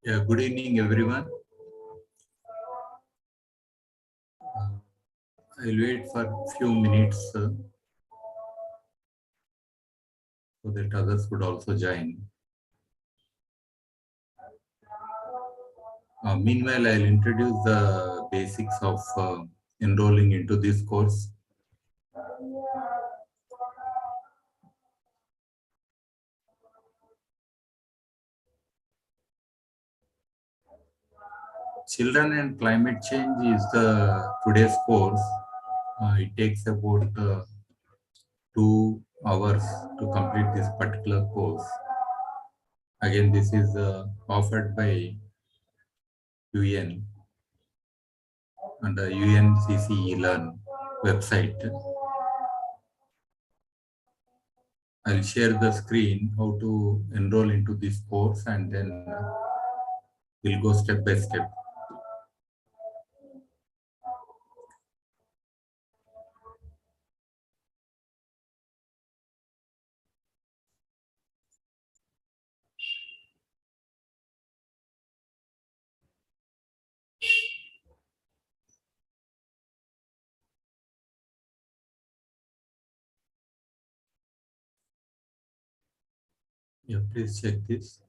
Yeah, good evening, everyone. I'll wait for a few minutes so that others would also join. Meanwhile, I'll introduce the basics of enrolling into this course. Children and climate change is the today's course. It takes about 2 hours to complete this particular course. Again, this is offered by UN and the UNCC Learn website. I'll share the screen how to enroll into this course, and then we'll go step by step. Yeah, please check this.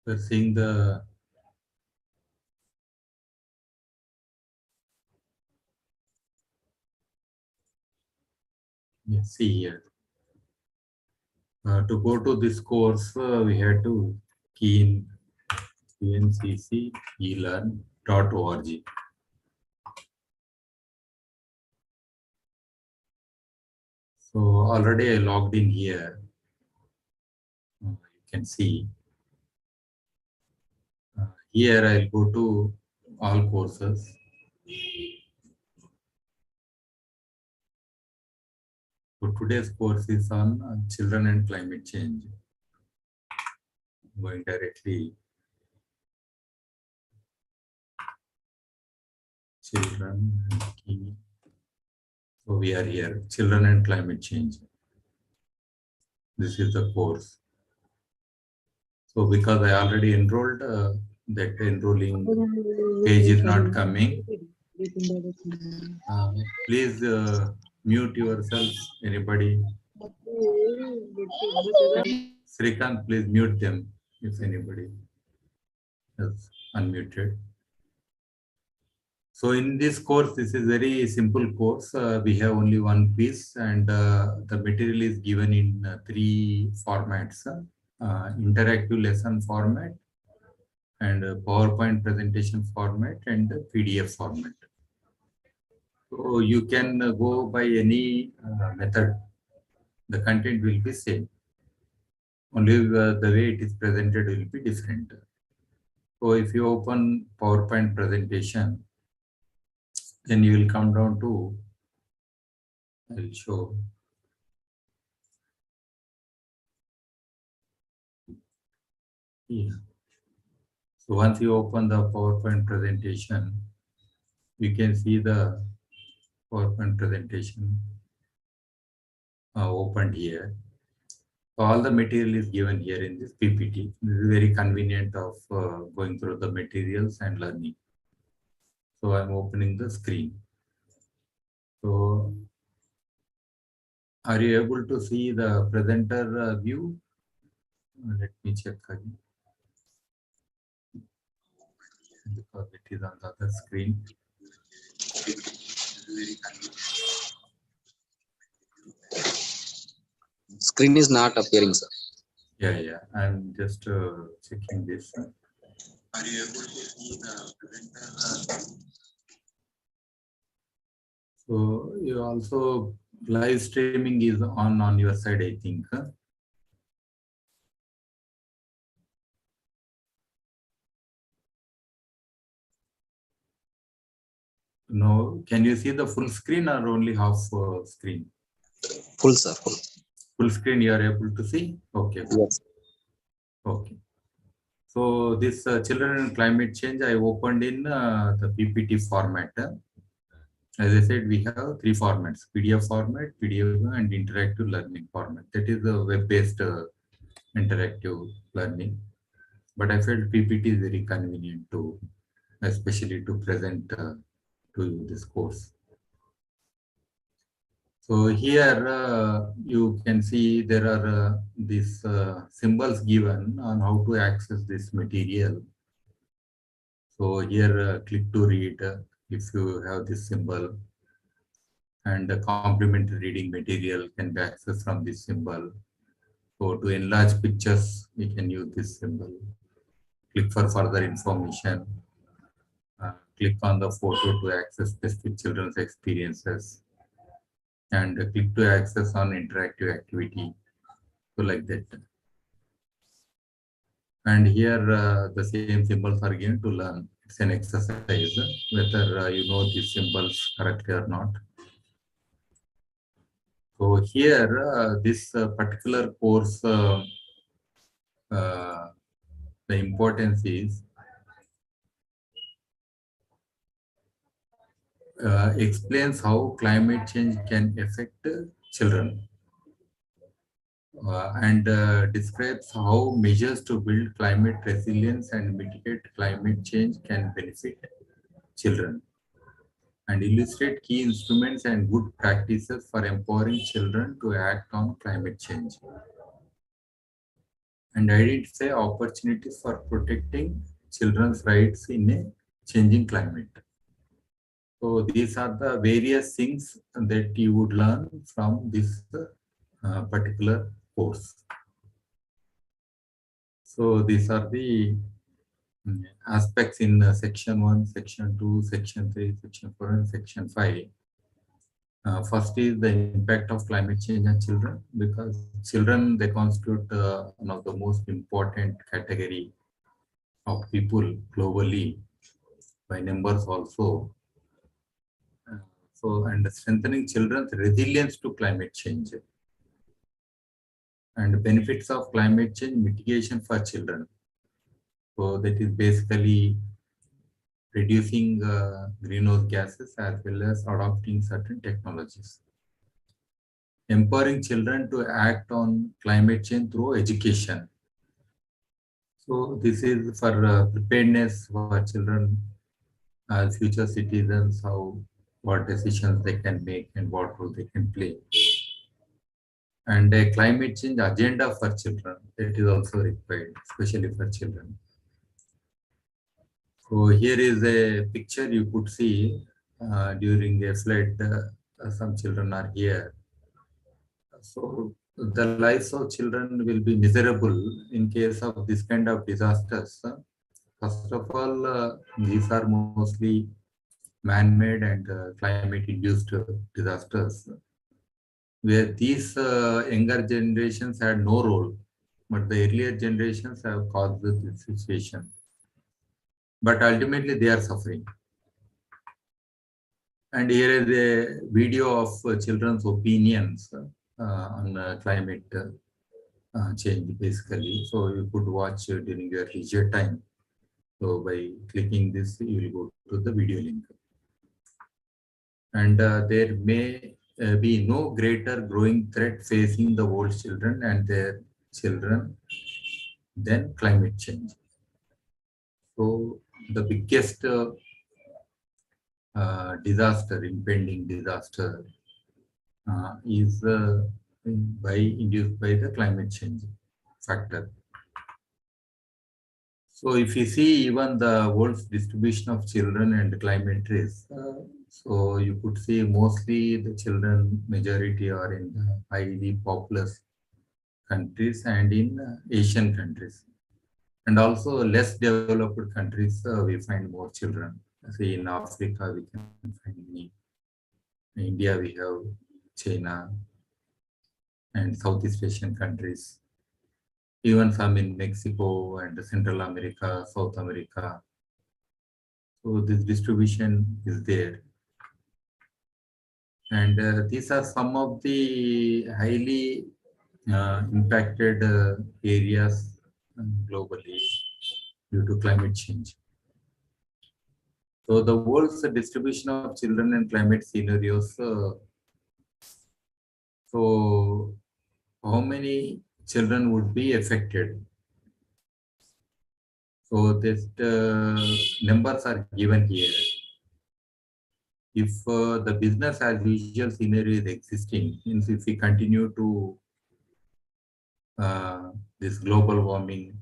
We're seeing the see here. To go to this course, we had to key in uncc.elearn.org. So already I logged in here. You can see. Here I'll go to all courses. So today's course is on children and climate change. Going directly children. So we are here, children and climate change. This is the course. So because I already enrolled, that enrolling page is not coming. Please mute yourself, anybody. Srikant, please mute them if anybody is unmuted. So in this course, this is very simple course. We have only one quiz, and the material is given in 3 formats. Interactive lesson format, and PowerPoint presentation format, and PDF format. So you can go by any method. The content will be same. Only the way it is presented will be different. So if you open PowerPoint presentation, then you will come down to, I'll show. Yeah. So once you open the PowerPoint presentation, you can see the PowerPoint presentation opened here. So all the material is given here in this PPT. This is very convenient of going through the materials and learning. So I'm opening the screen. So are you able to see the presenter view? Let me check again. Because it is on the other screen. Screen is not appearing, sir. Yeah. I'm just checking this. Are you able to see the presenter? So you also live streaming is on your side, I think. No, can you see the full screen or only half screen? Full, sir. Full. Full screen you are able to see? Okay. Yes. Okay. So this children and climate change I opened in the PPT format. As I said, we have three formats: PDF format, PDF, and interactive learning format. That is a web-based interactive learning. But I felt PPT is very convenient to, especially to present to you this course. So here you can see there are these symbols given on how to access this material. So here click to read if you have this symbol, and the complementary reading material can be accessed from this symbol. So to enlarge pictures, we can use this symbol. Click for further information. Click on the photo to access specific children's experiences, and click to access on interactive activity. So like that. And here the same symbols are given to learn. It's an exercise whether you know these symbols correctly or not. So here this particular course, the importance is explains how climate change can affect children, and describes how measures to build climate resilience and mitigate climate change can benefit children, and illustrate key instruments and good practices for empowering children to act on climate change, and identify opportunities for protecting children's rights in a changing climate. So these are the various things that you would learn from this particular course. So these are the aspects in section 1, section 2, section 3, section 4, and section 5. First is the impact of climate change on children, because children, they constitute one of the most important category of people globally by numbers also. So, and strengthening children's resilience to climate change, and benefits of climate change mitigation for children. So that is basically reducing greenhouse gases as well as adopting certain technologies. Empowering children to act on climate change through education. So this is for preparedness for children as future citizens, how what decisions they can make and what role they can play. And a climate change agenda for children, that is also required, especially for children. So here is a picture you could see during a flood. Some children are here. So the lives of children will be miserable in case of this kind of disasters. First of all, these are mostly man-made and climate-induced disasters, where these younger generations had no role, but the earlier generations have caused this situation. But ultimately, they are suffering. And here is a video of children's opinions on climate change, basically. So you could watch during your leisure time. So by clicking this, you will go to the video link. And there may be no greater growing threat facing the world's children and their children than climate change. So the biggest disaster, impending disaster, is induced by the climate change factor. So if you see even the world's distribution of children and climate risk, so you could see mostly the children majority are in the highly populous countries and in Asian countries. And also less developed countries, we find more children. Say in Africa, we can find many. In India, we have China and Southeast Asian countries. Even some in Mexico and Central America, South America. So this distribution is there. And these are some of the highly impacted areas globally due to climate change. So the world's distribution of children and climate scenarios. So how many children would be affected? So this numbers are given here. If the business as usual scenario is existing, means if we continue to this global warming,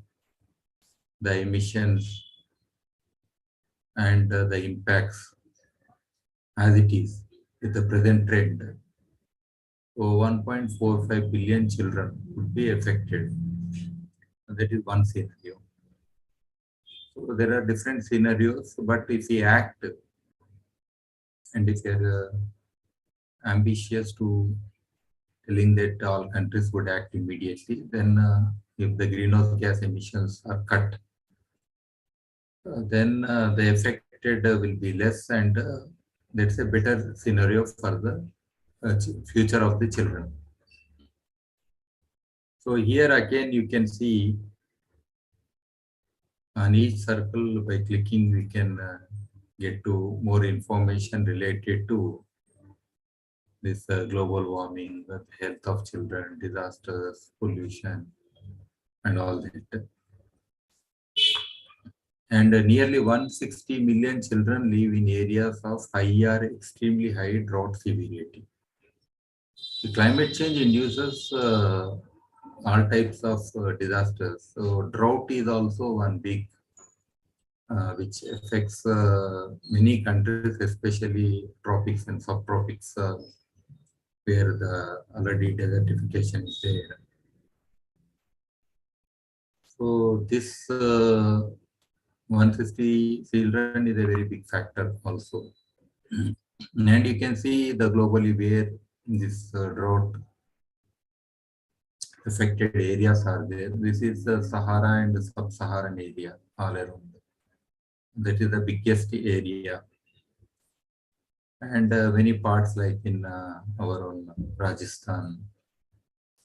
the emissions and the impacts as it is with the present trend, so 1.45 billion children would be affected. That is one scenario. So there are different scenarios, but if we act and if we are ambitious to telling that all countries would act immediately, then if the greenhouse gas emissions are cut, then the affected will be less, and that's a better scenario for the future of the children. So here again you can see on each circle by clicking we can get to more information related to this global warming, the health of children, disasters, pollution, and all that. And nearly 160 million children live in areas of high or extremely high drought severity. The climate change induces all types of disasters. So drought is also one big which affects many countries, especially tropics and subtropics, where the already desertification is there. So this 150 children is a very big factor also. And you can see the globally where this drought affected areas are there. This is the Sahara and the sub-Saharan area all around. That is the biggest area. And many parts like in our own Rajasthan,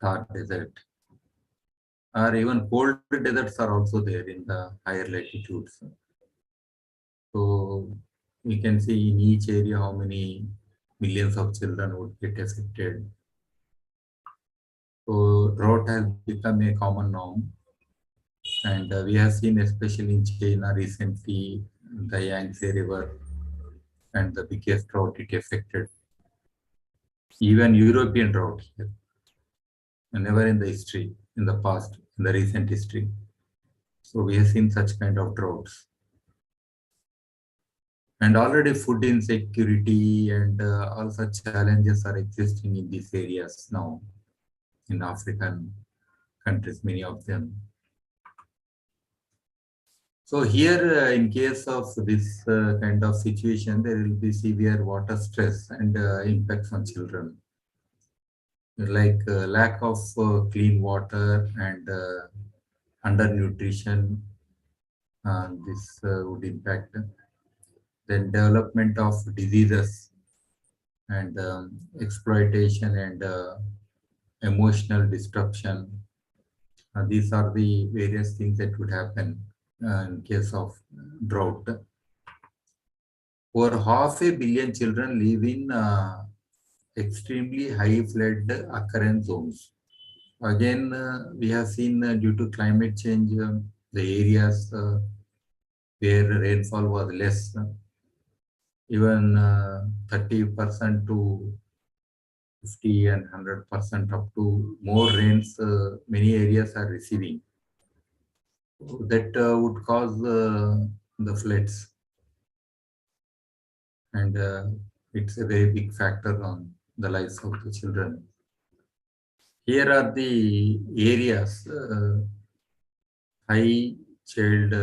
Thar Desert, or even cold deserts are also there in the higher latitudes. So we can see in each area how many millions of children would get affected. So drought has become a common norm, and we have seen especially in China recently the Yangtze River and the biggest drought it affected. Even European drought here, never in the history, in the past, in the recent history. So we have seen such kind of droughts. And already food insecurity and all such challenges are existing in these areas now, in African countries, many of them. So here, in case of this kind of situation, there will be severe water stress and impacts on children, like lack of clean water and undernutrition. This would impact. Then development of diseases and exploitation and emotional disruption. These are the various things that would happen in case of drought. Over half a billion children live in extremely high flood occurrence zones. Again, we have seen due to climate change, the areas where rainfall was less, even 30% to 50 and 100% up to more rains, many areas are receiving. That would cause the floods, and it's a very big factor on the lives of the children. Here are the areas, high child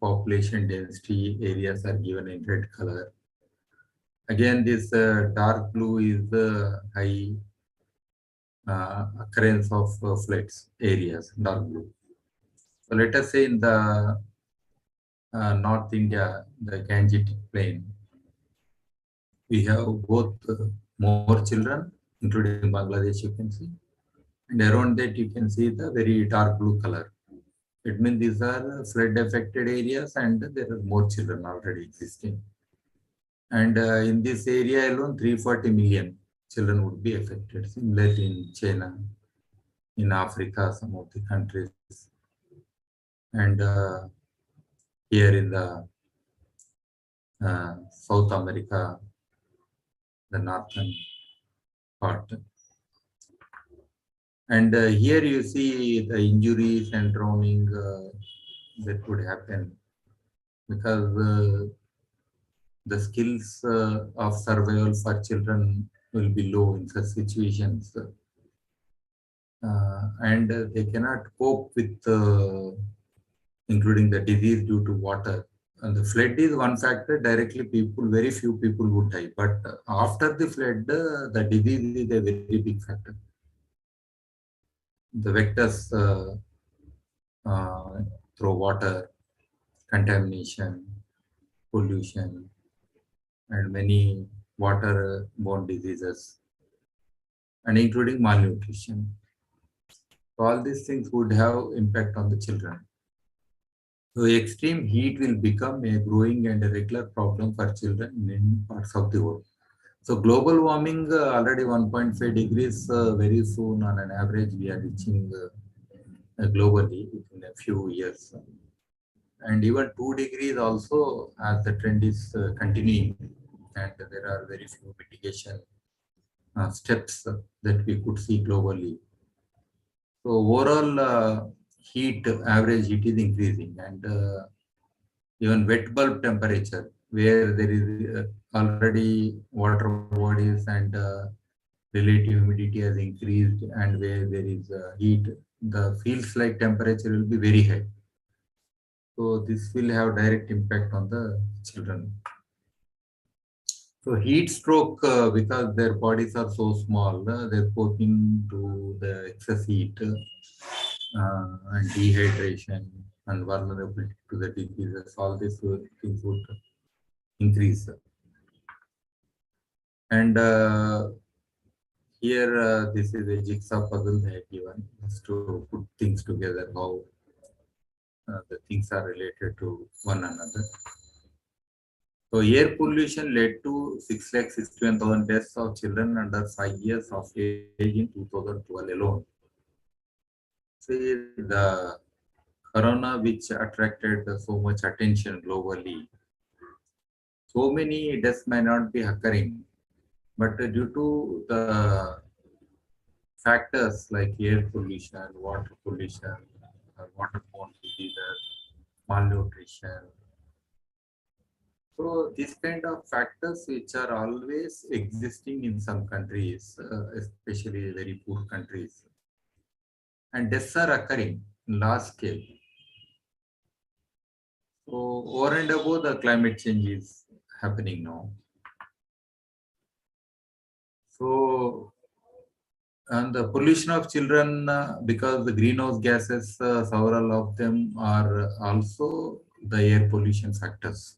population density areas are given in red color. Again, this dark blue is the high occurrence of floods areas, dark blue. So let us say in the North India, the Gangetic Plain, we have both more children, including Bangladesh, you can see. And around that, you can see the very dark blue color. It means these are flood affected areas and there are more children already existing. And in this area alone, 340 million children would be affected. Similarly in China, in Africa, some of the countries, and here in the South America, the northern part. And here you see the injuries and drowning that could happen because the skills of survival for children will be low in such situations. And they cannot cope with including the disease due to water. And the flood is one factor. Directly, very few people would die. But after the flood, the disease is a very big factor. The vectors uh, through water, contamination, pollution, and many waterborne diseases, and including malnutrition. All these things would have impact on the children. So extreme heat will become a growing and a regular problem for children in many parts of the world. So global warming already 1.5 degrees very soon on an average we are reaching globally within a few years. And even 2 degrees also as the trend is continuing, and there are very few mitigation steps that we could see globally. So overall heat, average heat is increasing, and even wet bulb temperature where there is already water bodies and relative humidity has increased, and where there is heat, the feels like temperature will be very high. So this will have direct impact on the children. So heat stroke, because their bodies are so small, they're poking to the excess heat and dehydration and vulnerability to the diseases. All these things would increase. And here, this is a jigsaw puzzle they have given just to put things together, how the things are related to one another. So air pollution led to 6,61,000 deaths of children under 5 years of age in 2012 alone. See, the corona, which attracted so much attention globally, so many deaths may not be occurring, but due to the factors like air pollution, water pollution, waterborne diseases, malnutrition. So these kind of factors which are always existing in some countries, especially very poor countries, and deaths are occurring in large scale. So over and above the climate change is happening now. So and the pollution of children, because the greenhouse gases, several of them are also the air pollution factors.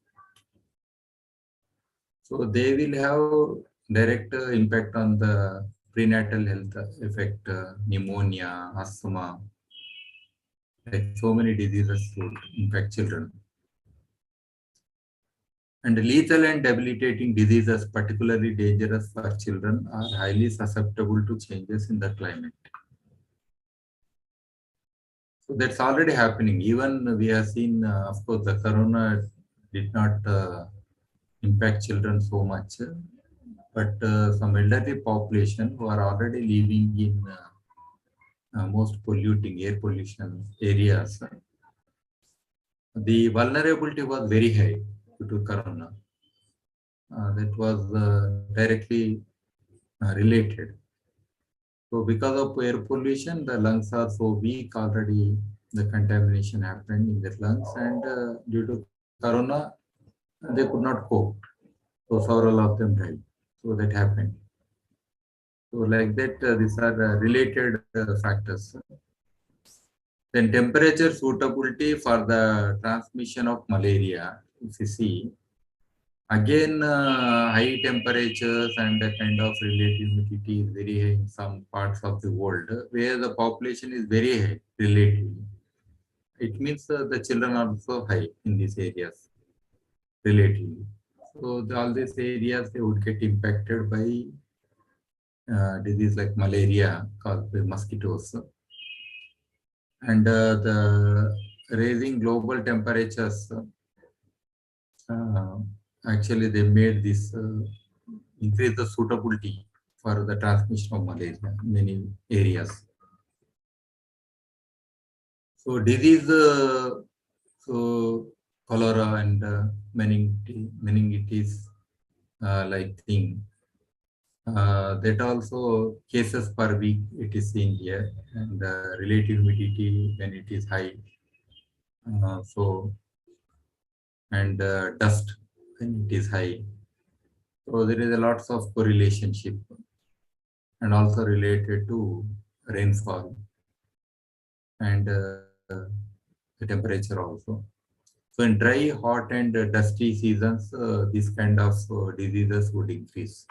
So they will have direct impact on the prenatal health effect, pneumonia, asthma, like so many diseases to impact children. And lethal and debilitating diseases, particularly dangerous for children, are highly susceptible to changes in the climate. So that's already happening. Even we have seen, of course, the corona did not impact children so much, but some elderly population who are already living in most polluting air pollution areas, the vulnerability was very high due to corona. That was directly related. So because of air pollution, the lungs are so weak already. The contamination happened in the lungs, and due to corona, they could not cope. So several of them died. So that happened. So like that, these are related factors. Then temperature suitability for the transmission of malaria. If you see, again, high temperatures and the kind of relative humidity is very high in some parts of the world where the population is very high relatively. It means the children are also high in these areas relatively. So all these areas they would get impacted by disease like malaria caused by mosquitoes. And the raising global temperatures, uh, actually they made this increase the suitability for the transmission of malaria in many areas. So disease, so cholera and meningitis like thing. That also cases per week it is seen here, and relative humidity when it is high. So and dust when it is high. So there is a lots of correlationship and also related to rainfall and the temperature also. So in dry, hot and dusty seasons, this kind of diseases would increase.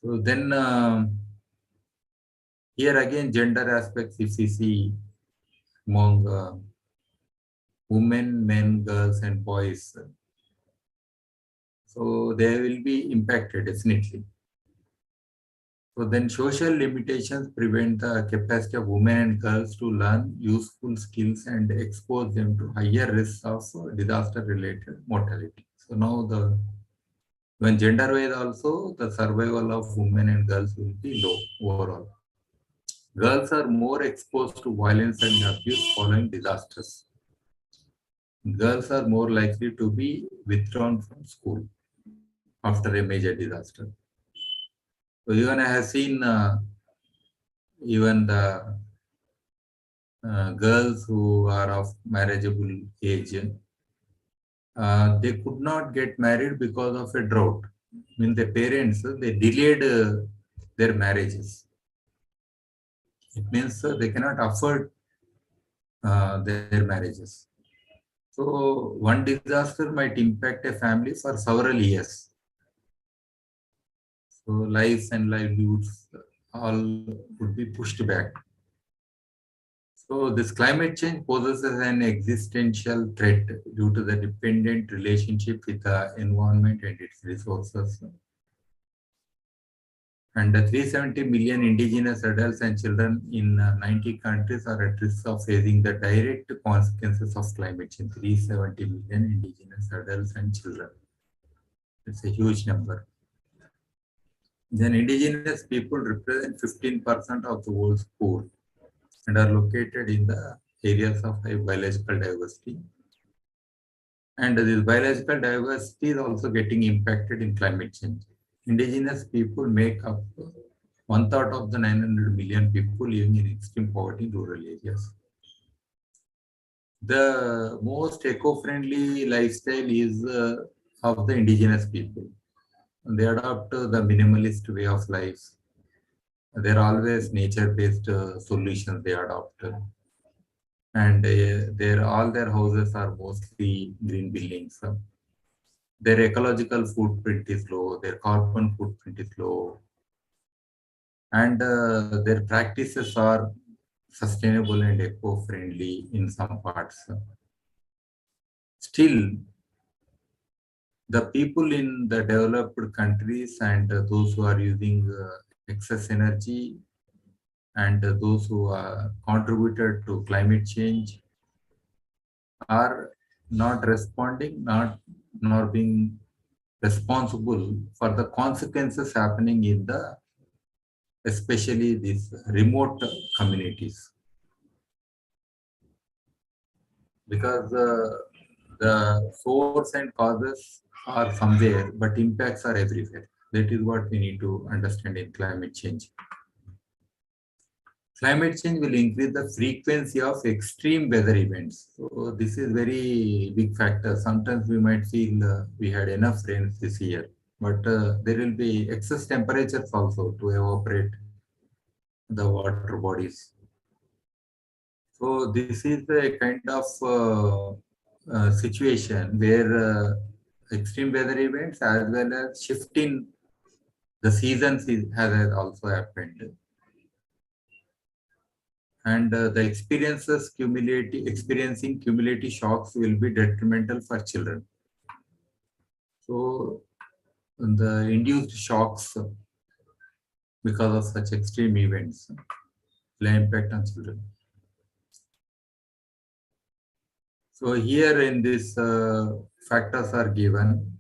So then here again gender aspects if we see among women, men, girls and boys. So they will be impacted definitely. So then social limitations prevent the capacity of women and girls to learn useful skills and expose them to higher risks of disaster related mortality. So now when gender wise also the survival of women and girls will be low overall. Girls are more exposed to violence and abuse following disasters. Girls are more likely to be withdrawn from school after a major disaster. So even I have seen even the girls who are of marriageable age, they could not get married because of a drought. I mean, the parents, they delayed their marriages. It means they cannot afford their marriages. So one disaster might impact a family for several years. So lives and livelihoods all would be pushed back. So this climate change poses as an existential threat due to the dependent relationship with the environment and its resources. And the 370 million indigenous adults and children in 90 countries are at risk of facing the direct consequences of climate change. 370 million indigenous adults and children. It's a huge number. Then indigenous people represent 15% of the world's poor and are located in the areas of high biological diversity. And this biological diversity is also getting impacted in climate change. Indigenous people make up one third of the 900 million people living in extreme poverty in rural areas. The most eco-friendly lifestyle is of the indigenous people. They adopt the minimalist way of life. There are always nature-based solutions they adopt. And all their houses are mostly green buildings. Their ecological footprint is low, their carbon footprint is low, and their practices are sustainable and eco-friendly in some parts. Still, the people in the developed countries and those who are using excess energy and those who are contributed to climate change are not responding, nor being responsible for the consequences happening in the especially these remote communities, because the source and causes are somewhere but impacts are everywhere. That is what we need to understand in climate change. Climate change will increase the frequency of extreme weather events. So this is very big factor. Sometimes we might feel we had enough rains this year, but there will be excess temperatures also to evaporate the water bodies. So this is a kind of situation where extreme weather events as well as shift in the seasons has also happened. And the experiencing cumulative shocks will be detrimental for children. So the induced shocks because of such extreme events will impact on children. So here in this factors are given,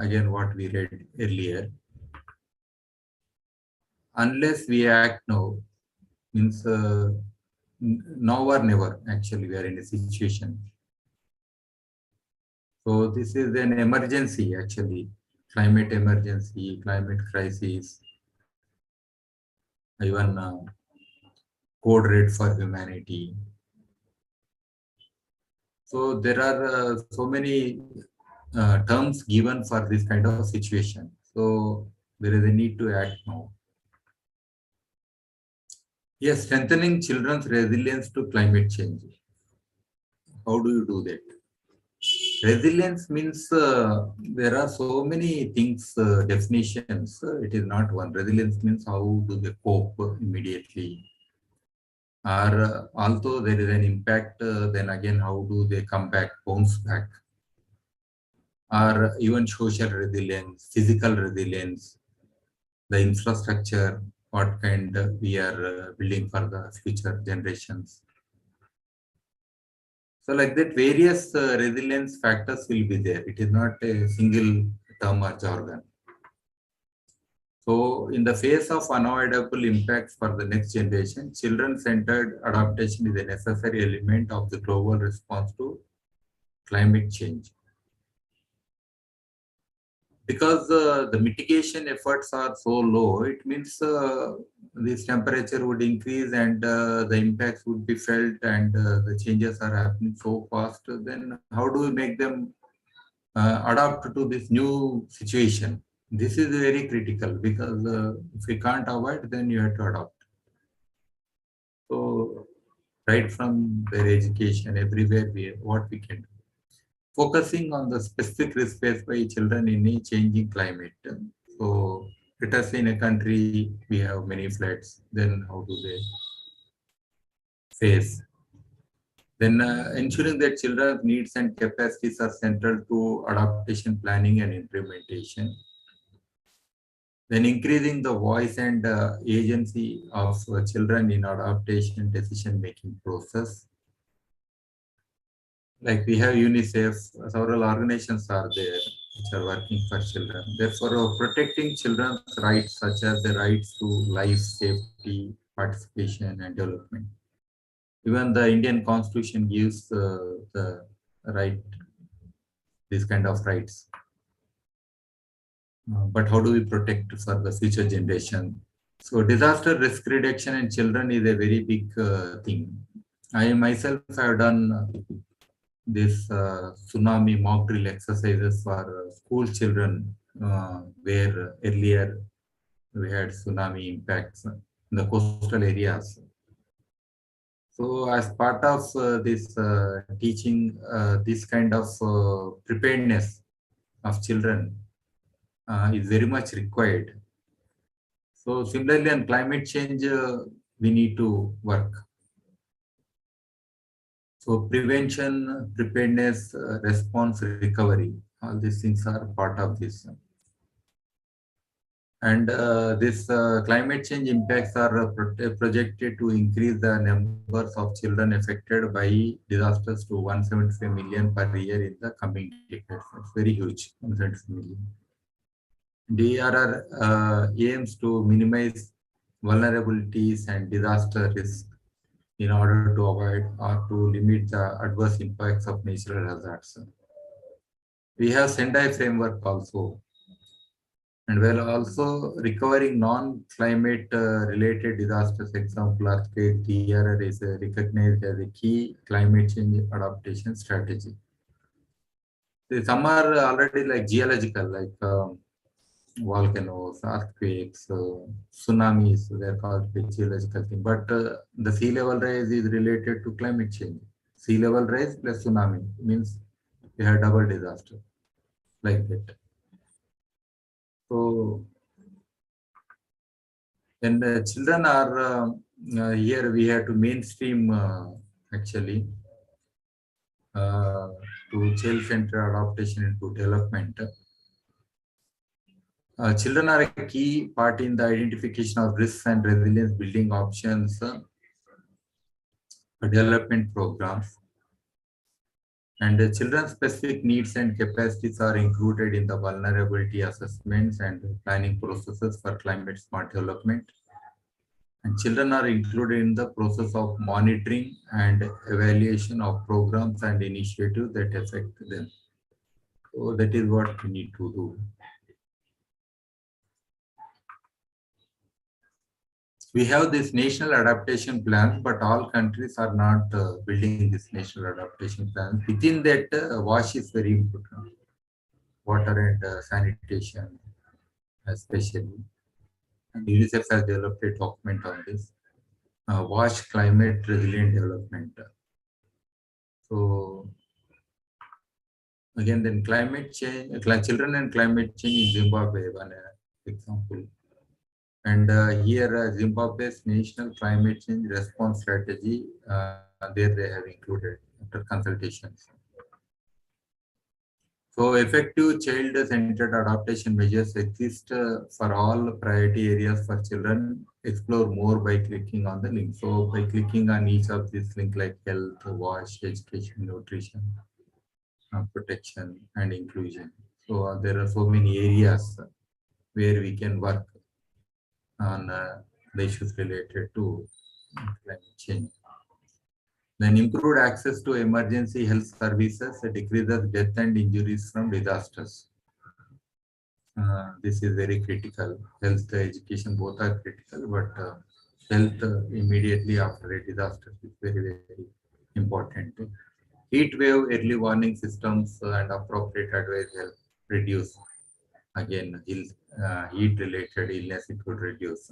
again what we read earlier. Unless we act now, means now or never, actually we are in a situation. So this is an emergency actually, climate emergency, climate crisis, even code red for humanity. So there are so many terms given for this kind of situation. So there is a need to act now. Yes, strengthening children's resilience to climate change. How do you do that? Resilience means there are so many things, definitions. It is not one. Resilience means how do they cope immediately, or although there is an impact, then again how do they come back, bounce back, or even social resilience, physical resilience, the infrastructure, what kind we are building for the future generations. So like that, various resilience factors will be there. It is not a single term or jargon. So in the face of unavoidable impacts for the next generation, children-centered adaptation is a necessary element of the global response to climate change. Because the mitigation efforts are so low, it means this temperature would increase and the impacts would be felt, and the changes are happening so fast. Then how do we make them adapt to this new situation? This is very critical, because if we can't avoid, then you have to adopt. So right from their education, everywhere what we can do. Focusing on the specific risk faced by children in a changing climate. So let us say in a country we have many floods, then how do they face? Then ensuring that children's needs and capacities are central to adaptation planning and implementation. Then increasing the voice and agency of children in adaptation decision-making process. Like we have UNICEF, several organizations are there which are working for children. Therefore, protecting children's rights, such as the rights to life, safety, participation, and development. Even the Indian Constitution gives the right, this kind of rights. But how do we protect for the future generation? So disaster risk reduction in children is a very big thing. I myself have done this tsunami mock drill exercises for school children, where earlier we had tsunami impacts in the coastal areas. So as part of this teaching, this kind of preparedness of children is very much required. So similarly on climate change, we need to work. So prevention, preparedness, response, recovery, all these things are part of this. And this climate change impacts are projected to increase the numbers of children affected by disasters to 175 million per year in the coming decades. It's very huge, 175 million. DRR aims to minimize vulnerabilities and disaster risk in order to avoid or to limit the adverse impacts of natural hazards. We have Sendai framework also, and while also recovering non-climate related disasters, example earthquake, DRR is recognized as a key climate change adaptation strategy. Some are already like geological, like volcanoes, earthquakes, tsunamis, they're called the geological thing. But the sea level rise is related to climate change. Sea level rise plus tsunami means we have double disaster, like that. So when the children are here, we have to mainstream actually to child-centered adaptation into development. Children are a key part in the identification of risks and resilience building options, development programs. And the children's specific needs and capacities are included in the vulnerability assessments and planning processes for climate smart development. And children are included in the process of monitoring and evaluation of programs and initiatives that affect them. So that is what we need to do. We have this national adaptation plan, but all countries are not building this national adaptation plan. Within that, WASH is very important. Water and sanitation, especially. And UNICEF has developed a document on this. WASH climate resilient development. So again, then climate change, children and climate change in Zimbabwe, one example. And here, Zimbabwe's national climate change response strategy, there they have included after consultations. So effective child-centered adaptation measures exist for all priority areas for children. Explore more by clicking on the link. So by clicking on each of these links like health, WASH, education, nutrition, protection, and inclusion. So there are so many areas where we can work on the issues related to climate change. Then improved access to emergency health services decreases death and injuries from disasters. This is very critical. Health, education, both are critical, but health immediately after a disaster is very, very important. Heat wave early warning systems and appropriate advice help reduce again heat related illness. It would reduce.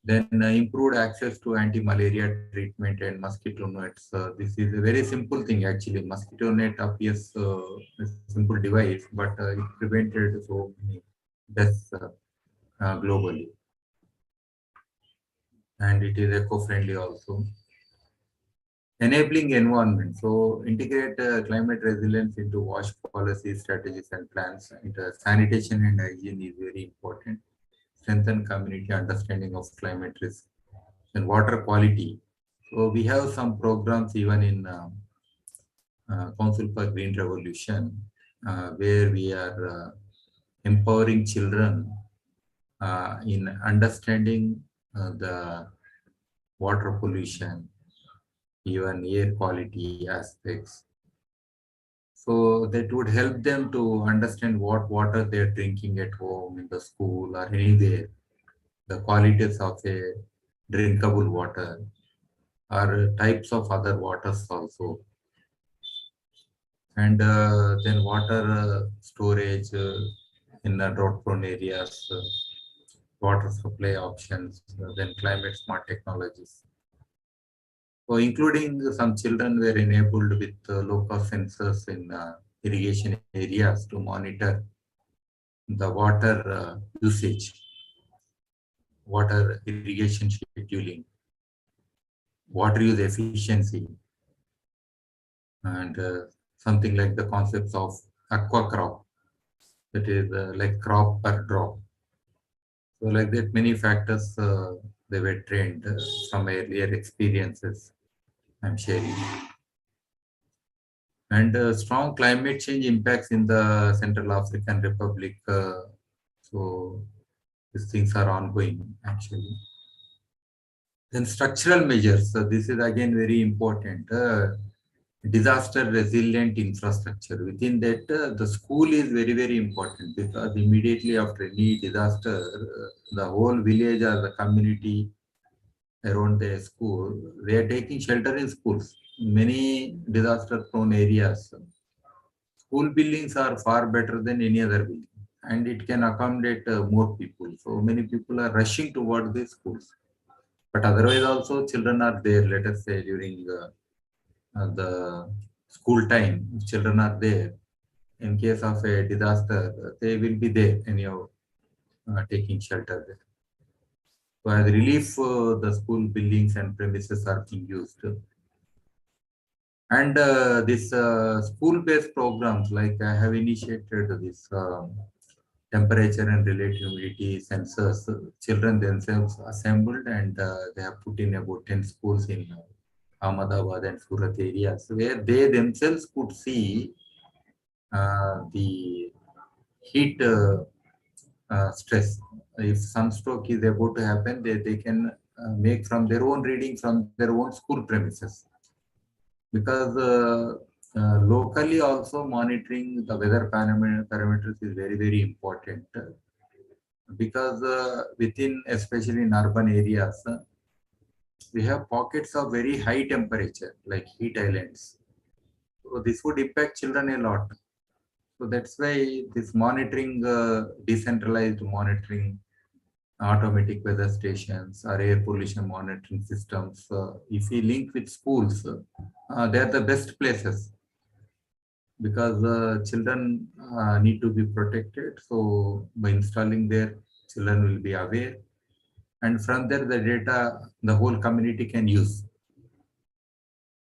Then improved access to anti-malaria treatment and mosquito nets. This is a very simple thing actually. Mosquito net appears a simple device, but it prevented so many deaths globally. And it is eco-friendly also. Enabling environment. So integrate climate resilience into WASH policies, strategies, and plans. And, sanitation and hygiene is very important. Strengthen community understanding of climate risk. And water quality. So we have some programs even in Council for Green Revolution, where we are empowering children in understanding the water pollution, even air quality aspects. So that would help them to understand what water they're drinking at home, in the school, or anywhere, the qualities of a drinkable water, or types of other waters also. And then water storage in drought-prone areas, water supply options, then climate smart technologies. So including some children were enabled with low-cost sensors in irrigation areas to monitor the water usage, water irrigation scheduling, water use efficiency, and something like the concepts of aqua crop, that is like crop per drop. So like that, many factors they were trained from earlier experiences I'm sharing. And strong climate change impacts in the Central African Republic. So these things are ongoing actually. Then structural measures. So this is again very important. Disaster resilient infrastructure. Within that, the school is very, very important because immediately after any disaster, the whole village or the community around the school, they are taking shelter in schools. Many disaster prone areas, school buildings are far better than any other building and it can accommodate more people. So many people are rushing toward the schools. But otherwise also children are there, let us say during the school time, children are there. In case of a disaster, they will be there anyhow, taking shelter there. So as relief, the school buildings and premises are being used. And this school-based programs, like I have initiated this temperature and relative humidity sensors. Children themselves assembled, and they have put in about 10 schools in Ahmedabad and Surat areas, where they themselves could see the heat stress. If sunstroke is about to happen, they can make from their own reading from their own school premises. Because locally also monitoring the weather parameters is very, very important. Because within, especially in urban areas, we have pockets of very high temperature, like heat islands. So this would impact children a lot. So that's why this monitoring, decentralized monitoring, automatic weather stations or air pollution monitoring systems, if we link with schools, they are the best places, because children need to be protected. So by installing there, children will be aware, and from there the data the whole community can use.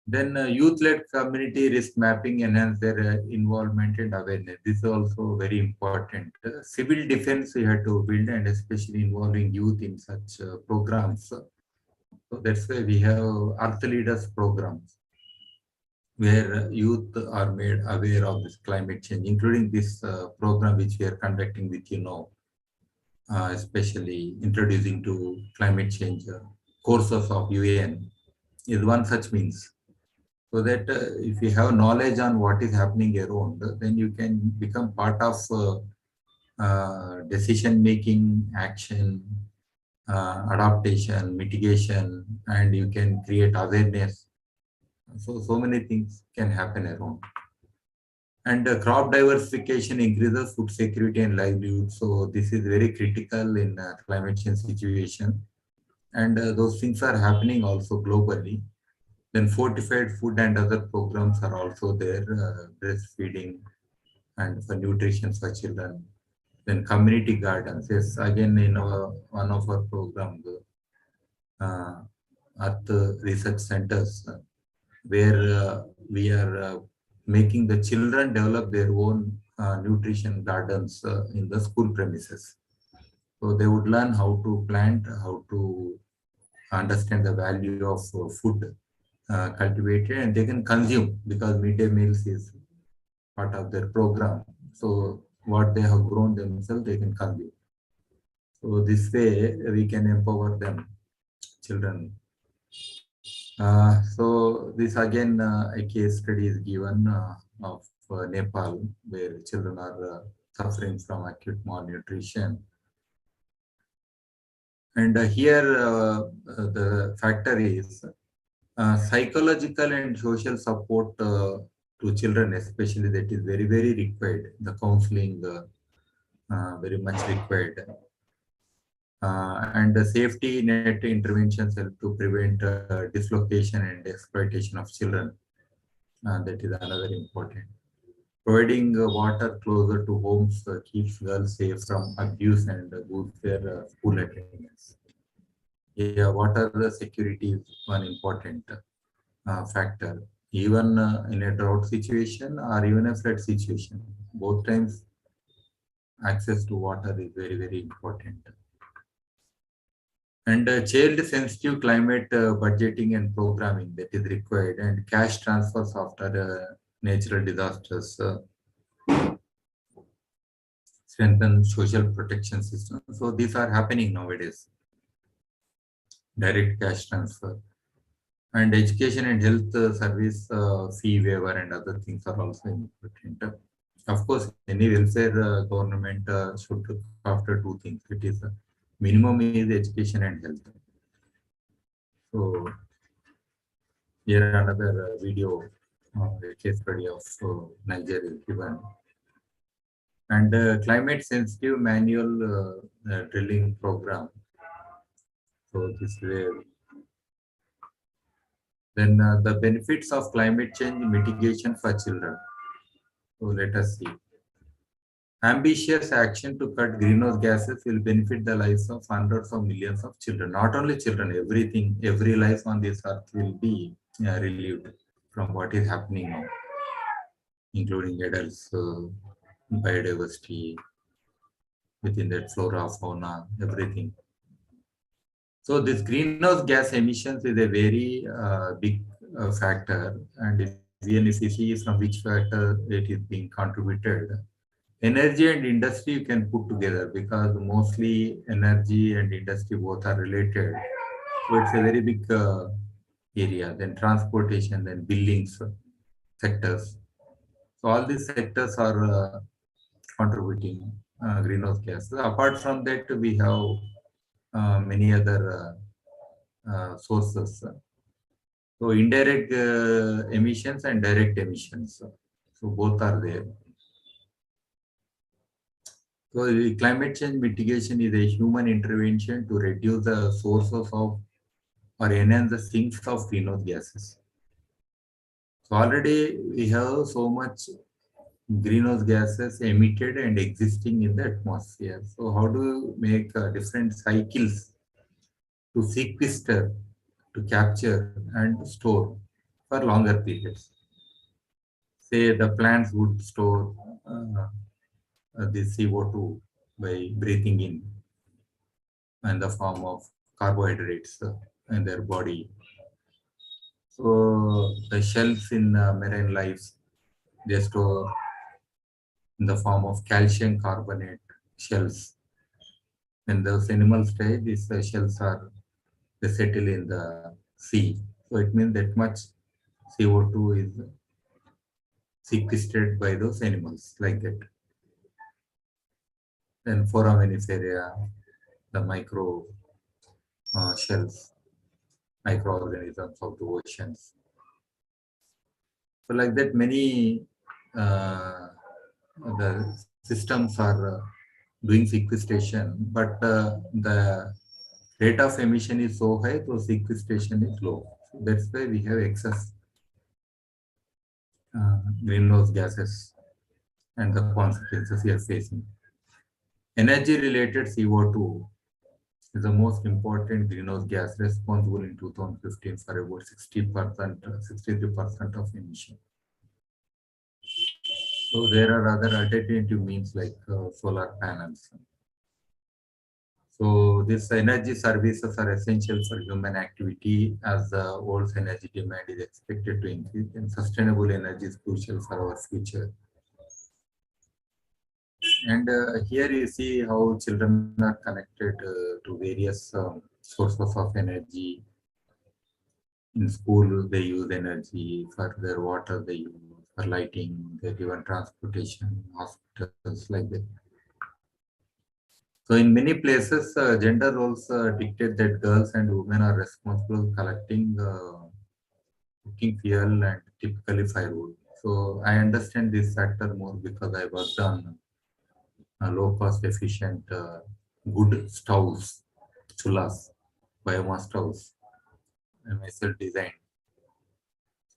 Then youth-led community risk mapping enhance their involvement and awareness. This is also very important. Civil defense we had to build, and especially involving youth in such programs. So that's why we have Earth Leaders programs, where youth are made aware of this climate change, including this program which we are conducting with especially introducing to climate change courses of UN is one such means. So that if you have knowledge on what is happening around, then you can become part of decision making, action, adaptation, mitigation, and you can create awareness. So many things can happen around. And crop diversification increases food security and livelihood. So this is very critical in climate change situation. And those things are happening also globally. Then fortified food and other programs are also there, breastfeeding and for nutrition for children. Then community gardens. Yes, again in one of our programs, at the research centers, where we are making the children develop their own nutrition gardens in the school premises. So they would learn how to plant, how to understand the value of food cultivated, and they can consume, because midday meals is part of their program. So what they have grown themselves, they can consume. So this way we can empower them, children. So this again a case study is given of Nepal, where children are suffering from acute malnutrition. And here the factor is psychological and social support to children, especially, that is very, very required. The counseling very much required. And the safety net interventions help to prevent dislocation and exploitation of children. That is another important. Providing water closer to homes keeps girls safe from abuse and boosts their school attendance. Yeah, water security is one important factor. Even in a drought situation or even a flood situation, both times access to water is very, very important. And child-sensitive climate budgeting and programming that is required, and cash transfers after natural disasters, strengthen social protection system. So these are happening nowadays. Direct cash transfer. And education and health service fee waiver and other things are also important. Of course, any welfare government should look after two things. It is minimum is education and health. So here another video, a case study of Nigeria is given. And climate sensitive manual drilling program. So this way. Then the benefits of climate change mitigation for children. So let us see. Ambitious action to cut greenhouse gases will benefit the lives of hundreds of millions of children. Not only children, everything, every life on this earth will be relieved from what is happening now, including adults, biodiversity, within that flora, fauna, everything. So this greenhouse gas emissions is a very big factor, and even if you see from which factor it is being contributed, energy and industry you can put together because mostly energy and industry both are related. So it's a very big area. Then transportation, then buildings sectors. So all these sectors are contributing greenhouse gases. Apart from that, we have many other sources. So indirect emissions and direct emissions. So both are there. So the climate change mitigation is a human intervention to reduce the sources of or enhance the sinks of greenhouse gases. So already we have so much greenhouse gases emitted and existing in the atmosphere. So how do you make different cycles to sequester, to capture and store for longer periods? Say the plants would store the CO2 by breathing in the form of carbohydrates in their body. So the shells in marine life, they store in the form of calcium carbonate shells. When those animals die, these shells are they settle in the sea. So it means that much CO2 is sequestrated by those animals like that. Then foraminiferia, the micro shells, microorganisms of the oceans. So like that, many uh, the systems are doing sequestration, but the rate of emission is so high, so sequestration is low. So that's why we have excess greenhouse gases and the consequences we are facing. Energy related CO2 is the most important greenhouse gas responsible in 2015 for about 60%, 63% of emission. So there are other alternative means like solar panels. So these energy services are essential for human activity as the world's energy demand is expected to increase, and sustainable energy is crucial for our future. And here you see how children are connected to various sources of energy. In school, they use energy for their water, they use for lighting, they even transportation, hospitals, like that. So in many places, gender roles dictate that girls and women are responsible collecting cooking fuel and typically firewood. So I understand this factor more because I worked on low cost efficient good stoves, chullas, biomass stoves, I myself designed.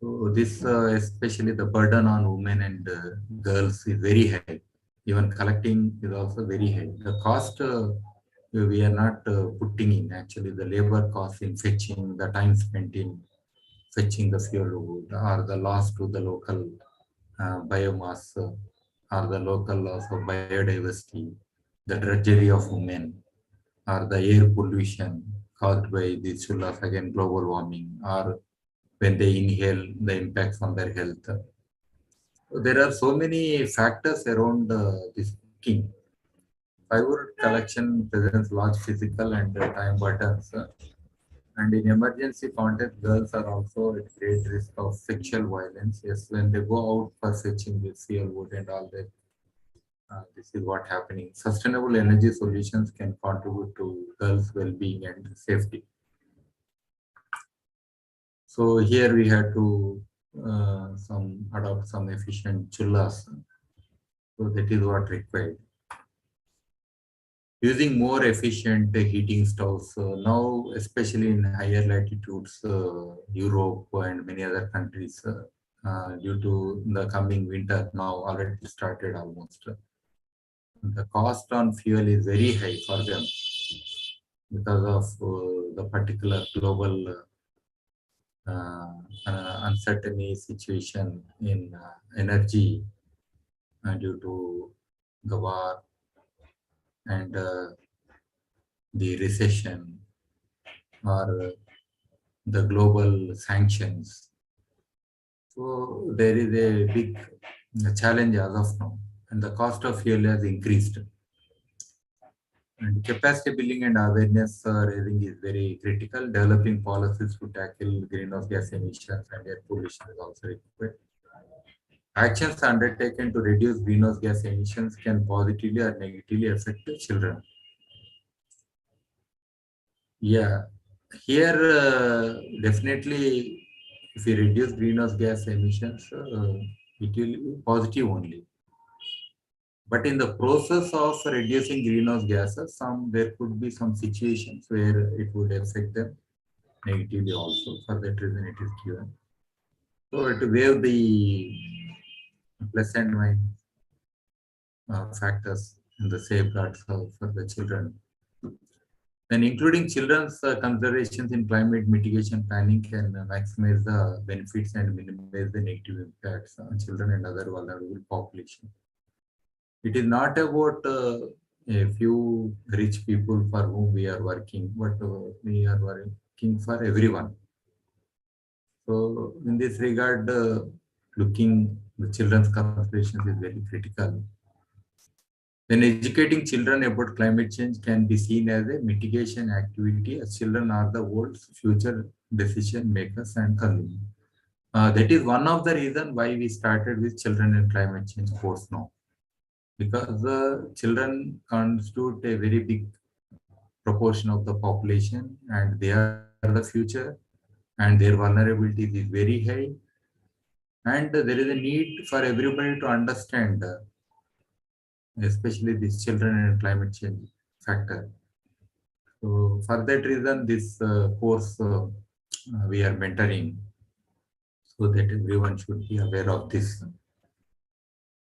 So this especially the burden on women and girls is very high. Even collecting is also very high. The cost we are not putting in actually the labor cost in fetching, the time spent in fetching the fuel wood or the loss to the local biomass or the local loss of biodiversity, the drudgery of women or the air pollution caused by the chullas, again global warming, or when they inhale the impacts on their health. There are so many factors around this cooking. Firewood collection presents large physical and time burdens. And in emergency context, girls are also at great risk of sexual violence. Yes, when they go out for fetching this fuel wood and all that, this is what happening. Sustainable energy solutions can contribute to girls' well-being and safety. So here we had to some adopt some efficient chullas. So that is what required. Using more efficient heating stoves now, especially in higher latitudes, Europe and many other countries, due to the coming winter now already started almost. The cost on fuel is very high for them because of the particular global uncertainty situation in energy due to the war and the recession or the global sanctions. So there is a big challenge as of now, and the cost of fuel has increased. And capacity building and awareness raising is very critical. Developing policies to tackle greenhouse gas emissions and air pollution is also required. Actions undertaken to reduce greenhouse gas emissions can positively or negatively affect the children. Yeah, here definitely, if we reduce greenhouse gas emissions, it will be positive only. But in the process of reducing greenhouse gases, there could be some situations where it would affect them negatively also. For that reason, it is given. So to weigh the plus and minus factors and the safeguards for the children. Then including children's considerations in climate mitigation planning can maximize the benefits and minimize the negative impacts on children and other vulnerable population. It is not about a few rich people for whom we are working, but we are working for everyone. So in this regard, looking the children's considerations is very critical. Then educating children about climate change can be seen as a mitigation activity, as children are the world's future decision makers and consumers. That is one of the reasons why we started with children and climate change course now, because the children constitute a very big proportion of the population and they are the future and their vulnerability is very high, and there is a need for everybody to understand, especially these children and climate change factor. So for that reason, this course we are mentoring so that everyone should be aware of this.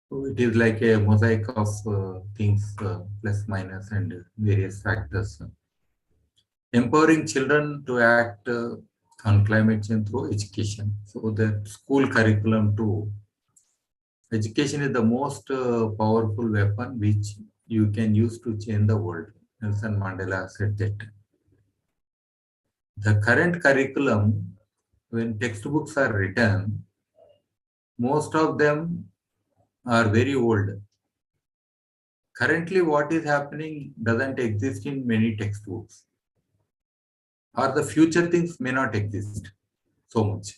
So it is like a mosaic of things, plus, minus, and various factors. Empowering children to act on climate change through education. So the school curriculum too. Education is the most powerful weapon which you can use to change the world. Nelson Mandela said that. The current curriculum, when textbooks are written, most of them are very old. Currently, what is happening doesn't exist in many textbooks, or the future things may not exist so much.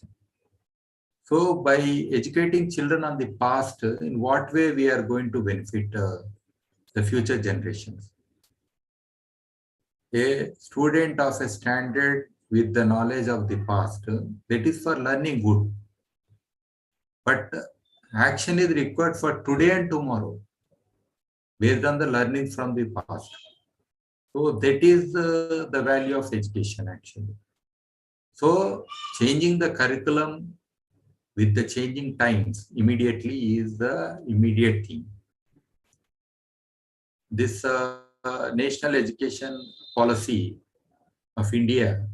So, by educating children on the past, in what way we are going to benefit the future generations? A student of a standard with the knowledge of the past, that is for learning good. But action is required for today and tomorrow based on the learning from the past. So that is the value of education actually. So changing the curriculum with the changing times immediately is the immediate thing. This national education policy of India,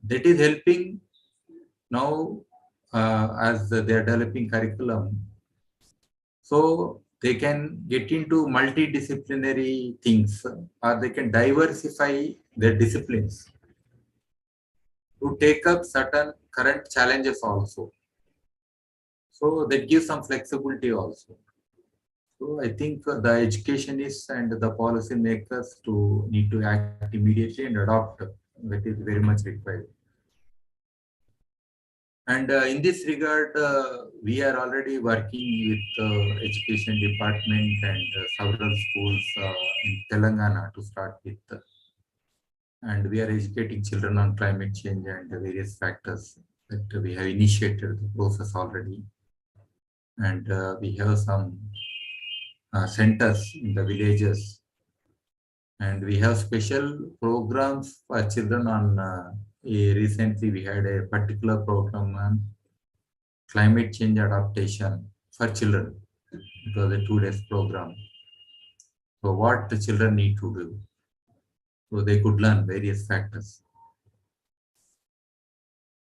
that is helping now as they are developing curriculum. So they can get into multidisciplinary things, or they can diversify their disciplines to take up certain current challenges also. So that gives some flexibility also. So I think the educationists and the policy makers to need to act immediately and adopt. That is very much required. And in this regard, we are already working with education department and several schools in Telangana to start with. And we are educating children on climate change and the various factors that we have initiated the process already. And we have some centers in the villages. And we have special programs for children on, recently we had a particular program on climate change adaptation for children. It was a 2 days program. So what the children need to do? So they could learn various factors.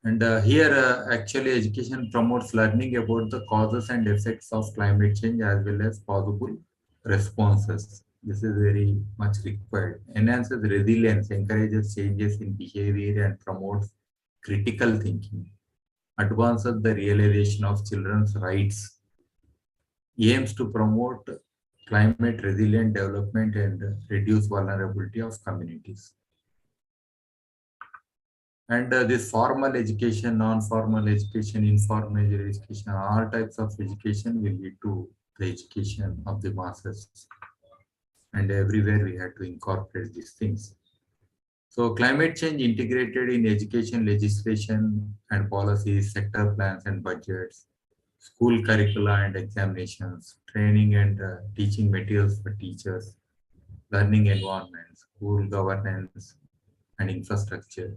And here actually education promotes learning about the causes and effects of climate change as well as possible responses. This is very much required. Enhances resilience, encourages changes in behavior and promotes critical thinking. Advances the realization of children's rights. Aims to promote climate resilient development and reduce vulnerability of communities. And this formal education, non-formal education, informal education, all types of education will lead to the education of the masses. And everywhere we had to incorporate these things. So climate change integrated in education legislation and policies, sector plans and budgets, school curricula and examinations, training and teaching materials for teachers, learning environment, school governance and infrastructure.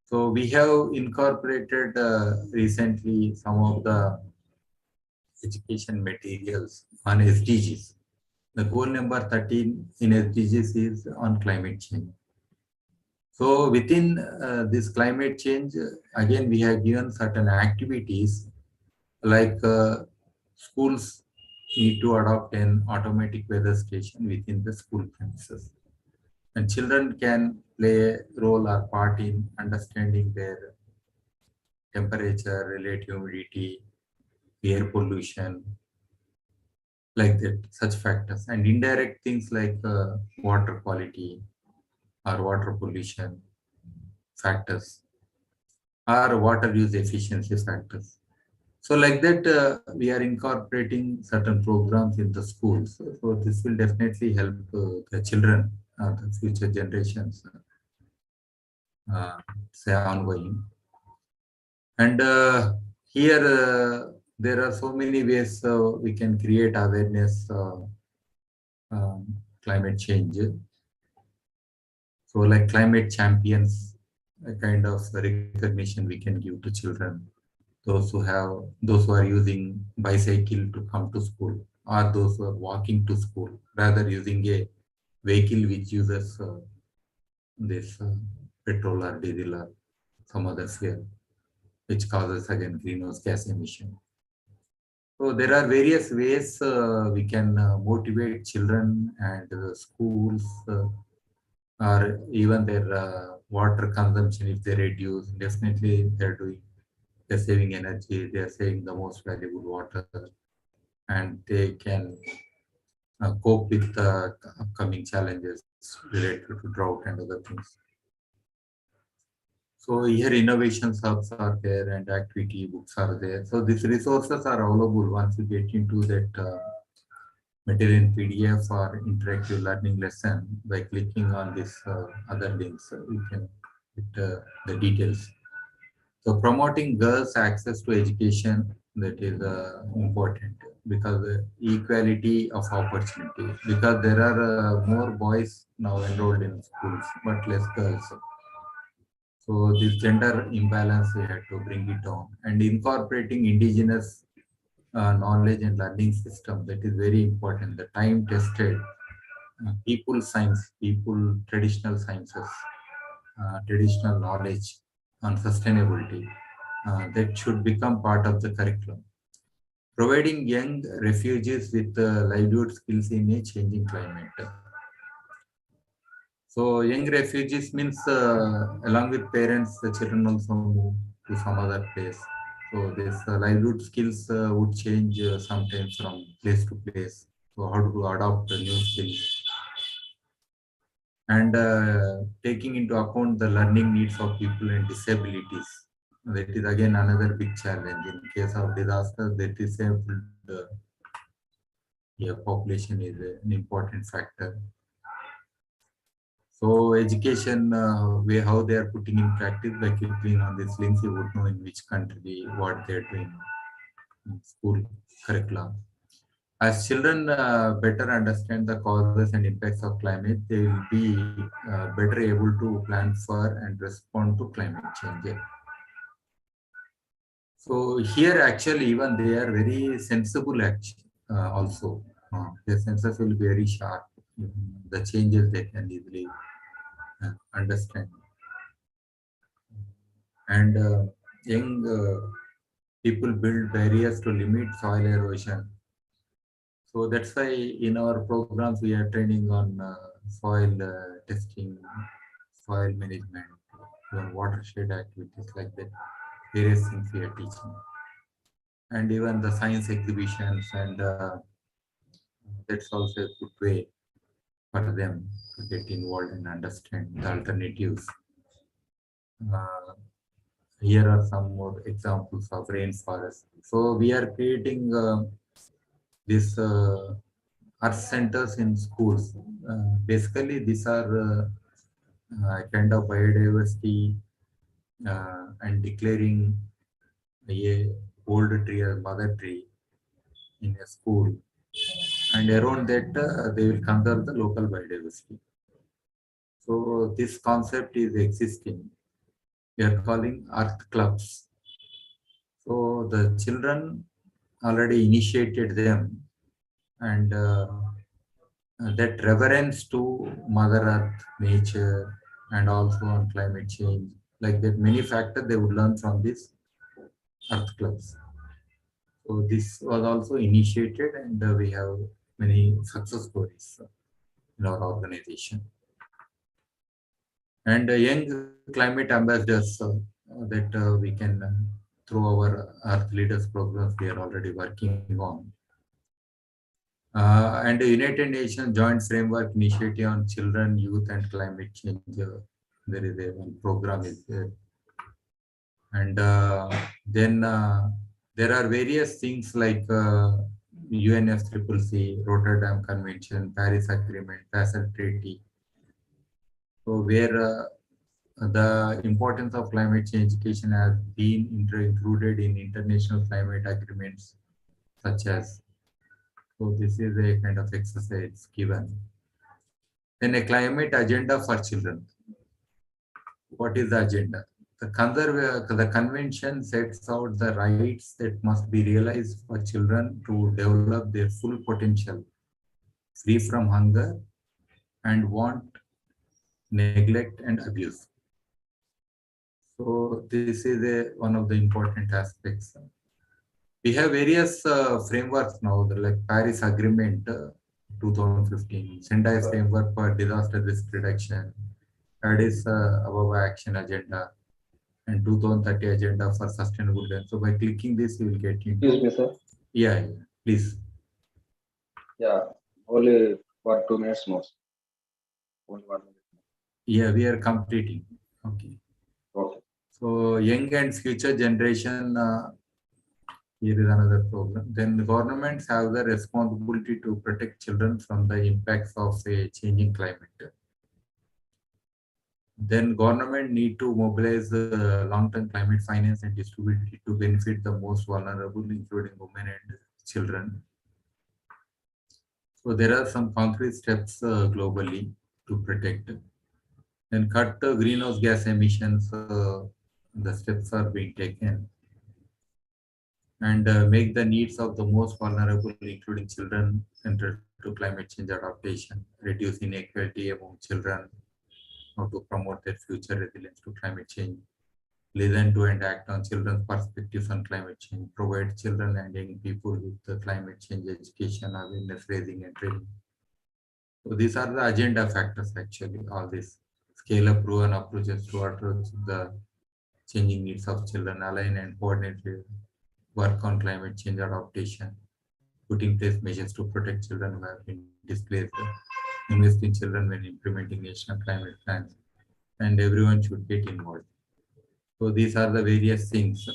So we have incorporated recently some of the education materials on SDGs. The goal number 13 in SDGs is on climate change. So within this climate change, again, we have given certain activities like schools need to adopt an automatic weather station within the school premises. And children can play a role or part in understanding their temperature, relative humidity, air pollution, like that, such factors. And indirect things like water quality or water pollution factors or water use efficiency factors. So like that, we are incorporating certain programs in the schools. So this will definitely help the children, the future generations, say ongoing. And here, there are so many ways we can create awareness climate change. So like climate champions, a kind of recognition we can give to children. Those who are using bicycle to come to school, or those who are walking to school, rather using a vehicle which uses this petrol or diesel or some other fuel, which causes again greenhouse gas emission. So there are various ways we can motivate children and schools or even their water consumption. If they reduce, definitely they're saving energy, they're saving the most valuable water, and they can cope with the upcoming challenges related to drought and other things. So here innovation hubs are there and activity books are there. So these resources are available once you get into that material in PDF or interactive learning lesson. By clicking on this other links, you can get the details. So promoting girls' access to education, that is important, because equality of opportunity, because there are more boys now enrolled in schools but less girls. So this gender imbalance we had to bring it down, and incorporating indigenous knowledge and learning system, that is very important. The time tested people science, people traditional sciences, traditional knowledge on sustainability, that should become part of the curriculum. Providing young refugees with livelihood skills in a changing climate. So young refugees means along with parents, the children also move to some other place. So this livelihood skills would change sometimes from place to place. So how to adopt the new skills, and taking into account the learning needs of people and disabilities. That is again another big challenge. In case of disaster, the disabled population is an important factor. So education, how they are putting in practice, by clicking on these links, you would know in which country what they are doing in school curriculum. As children better understand the causes and impacts of climate, they will be better able to plan for and respond to climate change. So here actually even they are very sensible also. Their senses will be very sharp. The changes they can easily understand. And young people build barriers to limit soil erosion. So that's why in our programs we are training on soil testing, soil management, watershed activities like that. Various things we are teaching, and even the science exhibitions, and that's also a good way for them to get involved and understand the alternatives. Uh, Here are some more examples of rainforest. So we are creating this earth centers in schools. Basically, these are kind of biodiversity and declaring a old tree as mother tree in a school, and around that they will conserve the local biodiversity. So this concept is existing. We are calling earth clubs. So the children already initiated them, and that reverence to Mother Earth, nature, and also on climate change, like that many factors they would learn from these Earth clubs. So this was also initiated, and we have many success stories in our organization. And young climate ambassadors that we can through our Earth Leaders programs we are already working on. And the United Nations Joint Framework Initiative on Children, Youth, and Climate Change. There is a one program is there, and then there are various things like UNFCCC, Rotterdam Convention, Paris Agreement, Basel Treaty. So where the importance of climate change education has been included in international climate agreements, such as. So this is a kind of exercise given. Then a climate agenda for children. What is the agenda? The convention sets out the rights that must be realized for children to develop their full potential, free from hunger and want, neglect, and abuse. So this is one of the important aspects. We have various frameworks now, like Paris Agreement 2015, Sendai Framework for Disaster Risk Reduction, Addis Ababa Action Agenda, and 2030 Agenda for Sustainable Development. So by clicking this, you will get into. Excuse me, sir. Yeah, please. Yeah, only for 2 minutes more. Only 1 minute. Yeah, we are completing. Okay. Okay. So young and future generation, here is another program. Then the governments have the responsibility to protect children from the impacts of a changing climate. Then government need to mobilize long-term climate finance and distribute it to benefit the most vulnerable, including women and children. So there are some concrete steps globally to protect. Then cut greenhouse gas emissions. The steps are being taken, and make the needs of the most vulnerable, including children, central to climate change adaptation, reduce inequality among children, how to promote their future resilience to climate change, listen to and act on children's perspectives on climate change, provide children and young people with the climate change education, awareness raising, and training. So these are the agenda factors actually, all this. Scale up proven approaches to address the changing needs of children, align and coordinate work on climate change adaptation, put in place measures to protect children who have been displaced, invest in children when implementing national climate plans, and everyone should get involved. So these are the various things.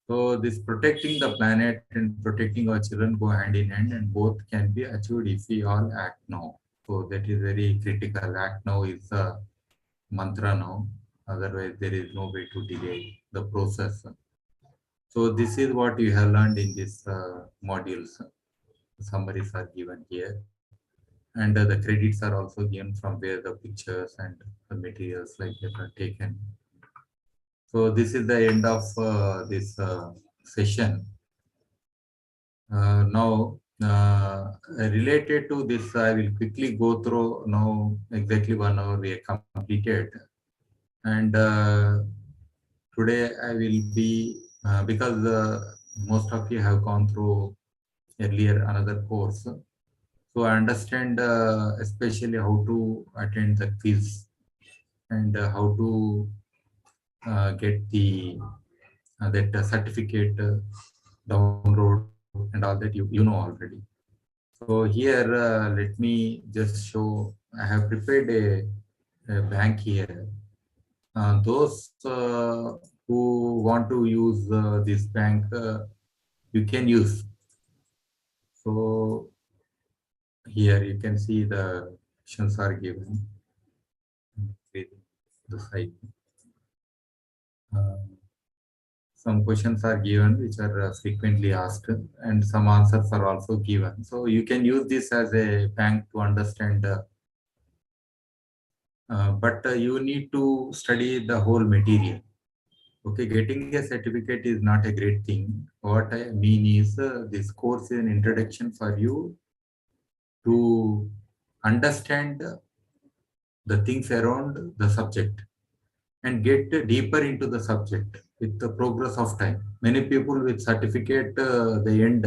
So this protecting the planet and protecting our children go hand in hand, and both can be achieved if we all act now. So that is very critical. Act now is a mantra now. Otherwise, there is no way to delay the process. So this is what you have learned in these modules. Summaries are given here, and the credits are also given from where the pictures and the materials like that are taken. So this is the end of this session. Now, related to this, I will quickly go through now exactly 1 hour we have completed. And today I will be, because most of you have gone through earlier another course. So I understand especially how to attend the quiz and how to get the that certificate download and all that you know already. So here let me just show. I have prepared a bank here. Those who want to use this bank, you can use. So here you can see the options are given. The site. Uh, some questions are given which are frequently asked, and some answers are also given. So you can use this as a bank to understand. But you need to study the whole material. Okay, getting a certificate is not a great thing. What I mean is this course is an introduction for you to understand the things around the subject and get deeper into the subject with the progress of time. Many people with certificate, they end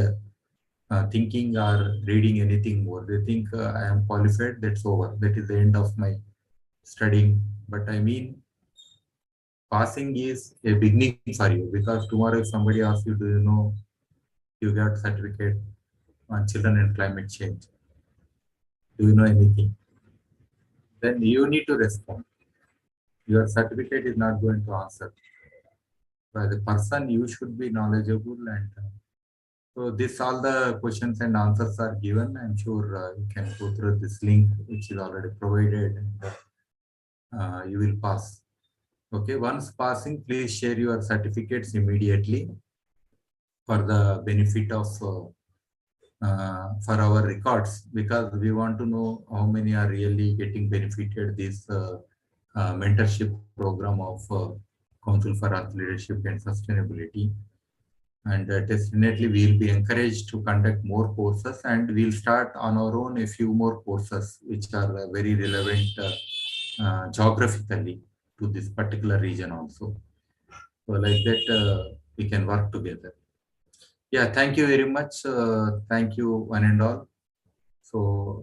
thinking or reading anything more. They think I am qualified, that's over. That is the end of my studying. But I mean, passing is a beginning for you, because tomorrow if somebody asks you, do you know you got certificate on children and climate change? Do you know anything? Then you need to respond. Your certificate is not going to answer. By the person, you should be knowledgeable, and so this all the questions and answers are given. I'm sure you can go through this link which is already provided, and you will pass. Okay, once passing, please share your certificates immediately for the benefit of for our records, because we want to know how many are really getting benefited this mentorship program of Council for Earth Leadership and Sustainability. And definitely we will be encouraged to conduct more courses, and we'll start on our own a few more courses which are very relevant geographically to this particular region also. So like that we can work together. Yeah, thank you very much. Thank you one and all. So